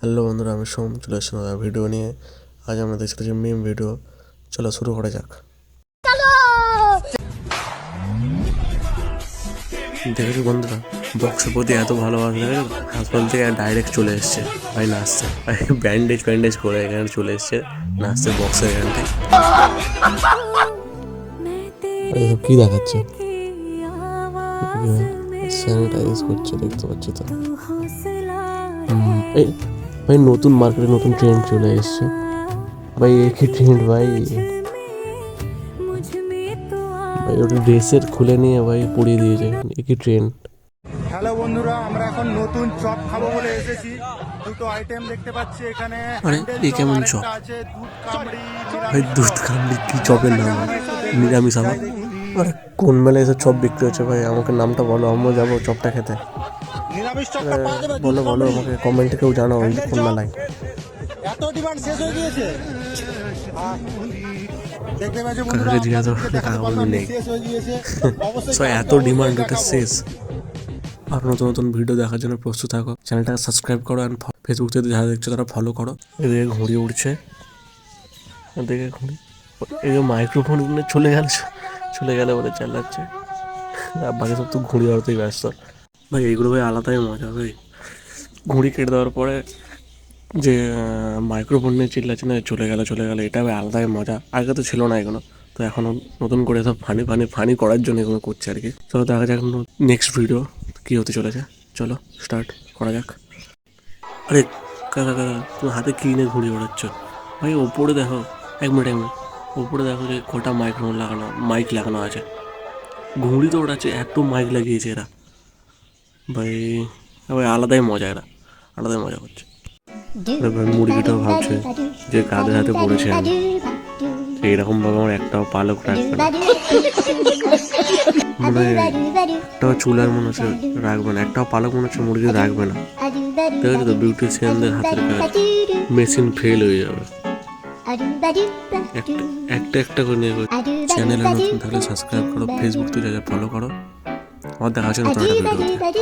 Hello বন্ধুরা, আমি সোম চলে এসেছি নতুন ভিডিও নিয়ে। আজ আমরা দেখতে পাচ্ছি মিম ভিডিও। চলো শুরু করা যাক। দেখেছো বন্ধুরা, বক্সের প্রতি এত ভালোবাসা, দেখেছো হাসপাতাল থেকে ডাইরেক্ট চলে এসছে ভাই নাচতে, ভাই ব্যান্ডেজ করে এখানে চলে এসছে নাচতে বক্সের এখানটায়। কি দেখাচ্ছে, স্যানিটাইজ করছে দেখতে পাচ্ছি তো। এই ভাই নতুন মার্কেটে নতুন ট্রেন্ড চলে এসছে ভাই, একই ট্রেন্ড ভাই। ভাই ওটা ড্রেসের খুলে নিয়ে ভাই পরিয়ে দিয়েছে, একই ট্রেন্ড। হ্যালো বন্ধুরা, আমরা এখন নতুন চপ খাবো বলে এসেছি। দুটো আইটেম দেখতে পাচ্ছি এখানে। আরে এই কেমন চপ আছে দুধ কামড়ি, ভাই? দুধ কামড়ি কি চপের নাম? নিরামিষ আবার। আরে কোন মেলায় এসে চপ বিক্রি হচ্ছে ভাই? আমাকে নামটা বলো, আমিও যাবো চপটা খেতে। নিরামিষ চপটা পাওয়া যাবে? বলো আমাকে কমেন্টে কেউ জানাও কোন মেলায়। এত ডিমান্ড শেষ হয়ে গিয়েছে। দেখতে পাচ্ছি কাকাকে জিজ্ঞাসা নেই, এত ডিমান্ড ওটা শেষ। আর নতুন নতুন ভিডিও দেখার জন্য প্রস্তুত থাকো, চ্যানেলটাকে সাবস্ক্রাইব করো, অ্যান্ড ফেসবুক থেকে যারা দেখছো তারা ফলো করো। এদিকে ঘুড়ি উড়ছে, এদিকে ঘুড়ি, এদিকে মাইক্রোফোন নিয়ে চলে গেলে বলে চালাচ্ছে, আর বাকি সব তো ঘুড়ি উড়তেই ব্যস্ত। ভাই এইগুলো ভাই আলাদাই মজা ভাই। ঘুড়ি কেটে দেওয়ার পরে যে মাইক্রোফোন নিয়ে চিল্লাচ্ছে না, চলে গেল, এটা ভাই আলাদাই মজা। আগে তো ছিল না এগুলো, তো এখনও নতুন করে সব ফানি করার জন্য এগুলো করছে আর কি। চলো দেখা যাক নেক্সট ভিডিও কী হতে চলেছে। চলো স্টার্ট করা যাক। আরে কাকা তুমি হাতে কী নিয়ে ঘুড়ি ওড়াচ্ছ ভাই? ওপরে দেখো, এক মিনিট, ওপরে দেখো যে কটা মাইক লাগানো আছে। ঘুড়ি তো ওড়াচ্ছে, এত মাইক লাগিয়েছে এরা ভাই। আলাদাই মজা করছে। মুরগিটাও ভাবছে যে কাদের হাতে পড়েছে আমি, এইরকম ভাবে আমার একটাও পালক রাখবে না, মানে একটাও চুলার মনে হচ্ছে রাখবে না, একটাও পালক মনে হচ্ছে মুরগি রাখবে না। দেখেছো তো বিউটিশিয়ানদের হাতের কাজ, মেশিন ফেল হয়ে যাবে। একটা করে নিয়ে চ্যানেলে নতুন থাকলে সাবস্ক্রাইব করো, ফেসবুক থেকে যা ফলো করো। আমার দেখা হচ্ছে নতুন একটা ভিডিও।